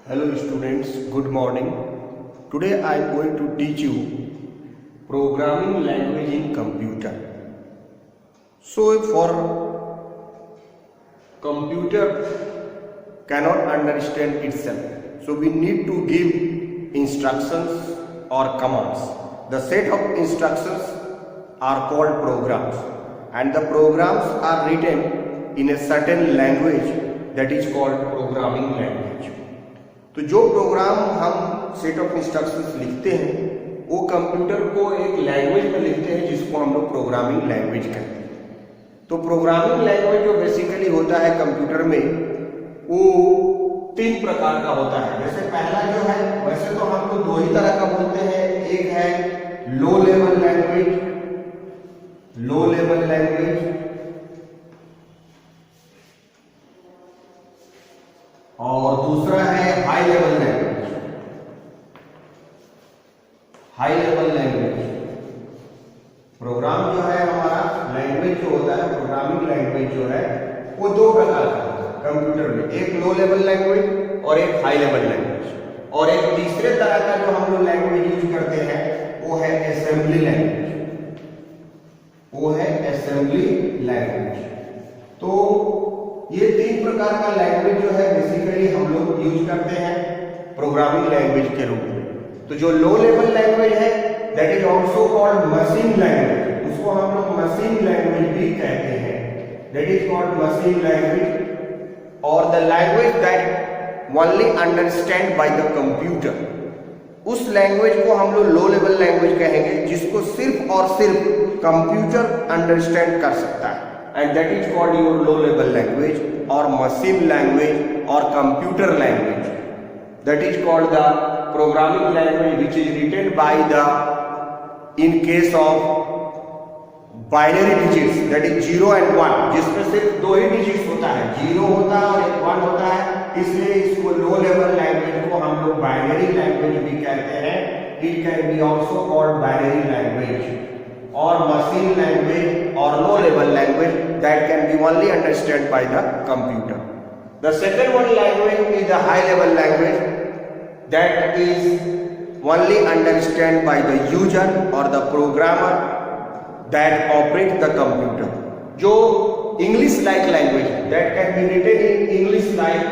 Hello students, good morning. Today I am going to teach you programming language in computer. So for computer cannot understand itself. So we need to give instructions or commands. The set of instructions are called programs and the programs are written in a certain language that is called programming language. तो जो programme हम set of instructions लिखते हैं वो computer को एक language में लिखते हैं जिसको हम लोग प्रोग्रामिंग लैंग्वेज कहते हैं। तो प्रोग्रामिंग लैंग्वेज जो बेसिकली होता है कंप्यूटर में वो तीन प्रकार का होता है। जैसे पहला जो है, वैसे तो हम लोग दो ही तरह का बोलते हैं, एक है लो लेवल लैंग्वेज और दूसरा है हाई लेवल लैंग्वेज। प्रोग्राम जो है हमारा लैंग्वेज जो होता है, प्रोग्रामिंग लैंग्वेज जो है वो दो प्रकार का होता है कंप्यूटर में, एक लो लेवल लैंग्वेज और एक हाई लेवल लैंग्वेज। और एक तीसरे तरह का जो हम लोग लैंग्वेज यूज करते हैं वो है असेंबली लैंग्वेज। तो ये तीन प्रकार का लैंग्वेज जो है बेसिकली हम लोग यूज करते हैं प्रोग्रामिंग लैंग्वेज के रूप में। तो जो लो लेवल लैंग्वेज है that is also called machine language, उसको हम लोग मशीन लैंग्वेज भी कहते हैं, that is called machine language. और the language that only understand by the computer, उस लैंग्वेज को हम लोग लो लेवल लैंग्वेज कहेंगे जिसको सिर्फ और सिर्फ कंप्यूटर अंडरस्टैंड कर सकता है, and that is called your low level language or machine language or computer language. That is called the programming language which is written by the, in case of binary digits, that is 0 and 1, जिसमें सिर्फ दो ही digits होता है, 0 होता है और एक 1 होता है, इसलिए इसको लो लेवल लैंग्वेज को हम लोग बाइनरी लैंग्वेज भी कहते हैं। It can be also called binary language or machine language or low level language that can be only understood by the computer. The second one language is the high level language that is only understood by the user or the programmer that operate the computer. जो English like language that can be written in English like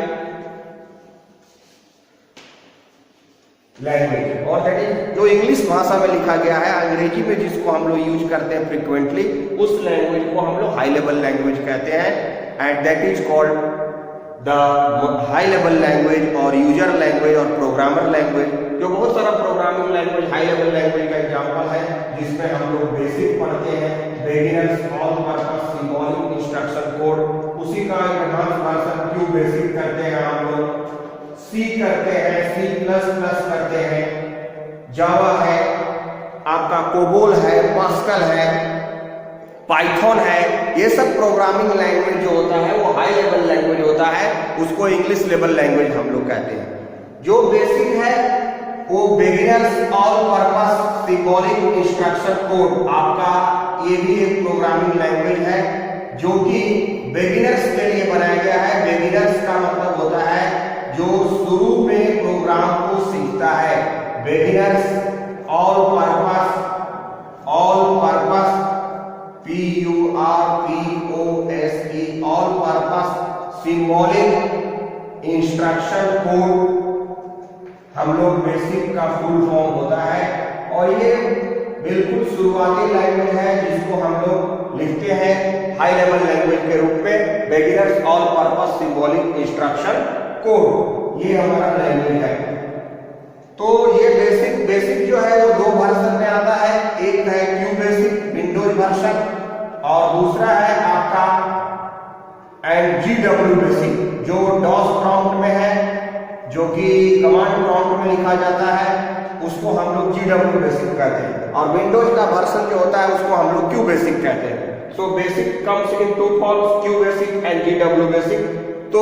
language, और that is जो English भाषा में लिखा गया है, अंग्रेजी में जिसको हम लोग यूज करते हैं फ्रीक्वेंटली, उस लैंग्वेज को हम लोग हाई लेवल लैंग्वेज कहते हैं। And that is called the high level language और यूजर लैंग्वेज और प्रोग्रामर लैंग्वेज। जो बहुत सारा programming language high level language का एग्जांपल है जिसमें हम लोग बेसिक पढ़ते हैं, beginners, all purpose, symbolic, instruction code. उसी का एडवांस वर्जन क्यू बेसिक करते हैं हम लोग, सी करते हैं, C++ करते हैं, जावा है, आपका कोबोल है, पास्कल है, पाइथन है। ये सब प्रोग्रामिंग लैंग्वेज जो होता है वो हाई लेवल लैंग्वेज होता है, उसको इंग्लिश लेवल लैंग्वेज हम लोग कहते हैं। जो बेसिक है वो beginners, all purpose, symbolic, instruction code, आपका ये भी एक प्रोग्रामिंग लैंग्वेज है जो कि बिगिनर्स के लिए बनाया गया है। बिगिनर्स का मतलब होता है जो शुरू में प्रोग्राम को सीखता है। Beginners, all purpose, PURPOSE, all purpose, symbolic, instruction code हम लोग बेसिक का फुल फॉर्म होता है। और ये बिल्कुल शुरुआती लैंग्वेज है जिसको हम लोग लिखते हैं हाई लेवल लैंग्वेज के रूप में, beginners, all purpose, symbolic, instruction code, ये हमारा लैंग्वेज है। तो ये बेसिक जो है वो दो वर्जन में आता है, एक है क्यू बेसिक विंडोज वर्जन और दूसरा है आपका GW बेसिक जो डॉस प्रॉम्प्ट में है, जो कि कमांड प्रॉम्प्ट में लिखा जाता है, उसको हम लोग GW बेसिक कहते हैं। और विंडोज का वर्जन जो होता है उसको हम लोग क्यू बेसिक कहते हैं। So basic comes in two forms, Q basic and GW basic. तो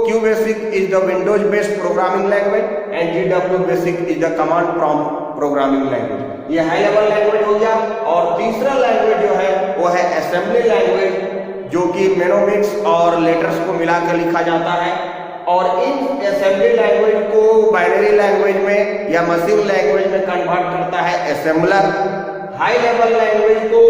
Q basic is the windows based programming language and GW basic is the command prompt programming language. ये हाई लेवल लैंग्वेज हो गया। और तीसरा language जो है वो है असेंबली लैंग्वेज, जो कि मेनोमिक्स और लेटर्स को मिलाकर लिखा जाता है। और इन असेंबली लैंग्वेज को बाइनरी लैंग्वेज में या मशीन लैंग्वेज में कन्वर्ट करता है असेंबलर। हाई लेवल लैंग्वेज को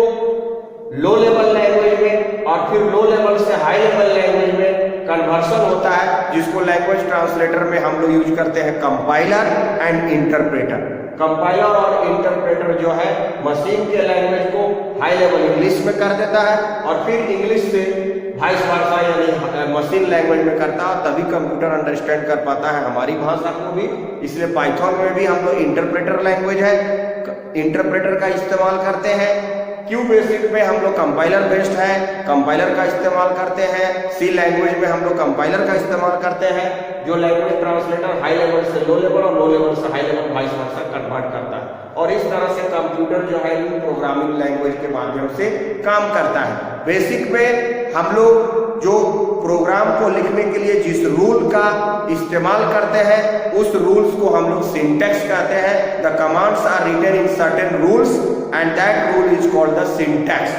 लो लेवल लैंग्वेज में और फिर लो लेवल से हाई लेवल लैंग्वेज में कन्वर्सन होता है, जिसको लैंग्वेज ट्रांसलेटर में हम लोग यूज करते हैं कंपाइलर एंड इंटरप्रेटर। कंपाइलर और इंटरप्रेटर जो है मशीन के लैंग्वेज को हाई लेवल इंग्लिश में कर देता है और फिर इंग्लिश से वाइस वर्सा यानी मशीन लैंग्वेज में करता है, तभी कंप्यूटर अंडरस्टैंड कर पाता है हमारी भाषा को भी। इसलिए पाइथन में भी हम लोग इंटरप्रेटर लैंग्वेज है, इंटरप्रेटर का इस्तेमाल करते हैं। क्यू बेसिक पे हम लोग कंपाइलर बेस्ड है, कंपाइलर का इस्तेमाल करते हैं। सी लैंग्वेज में हम लोग कंपाइलर का इस्तेमाल करते हैं, जो लैंग्वेज ट्रांसलेटर हाई लेवल से लो लेवल और लो लेवल से high level vice versa convert करता है। और इस तरह से कंप्यूटर जो है इन प्रोग्रामिंग लैंग्वेज के माध्यम से काम करता है। बेसिक में हम लोग जो प्रोग्राम को लिखने के लिए जिस रूल का इस्तेमाल करते हैं उस रूल्स को हम लोग सिंटैक्स कहते हैं। The commands are written in certain rules and that rule is called the syntax.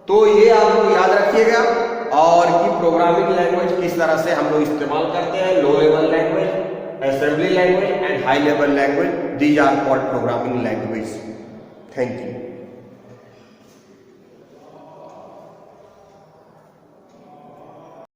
तो ये आप लोग याद रखिएगा, और कि प्रोग्रामिंग लैंग्वेज किस तरह से हम लोग इस्तेमाल करते हैं। Low level language, assembly language and high level language, these are called programming language. Thank you.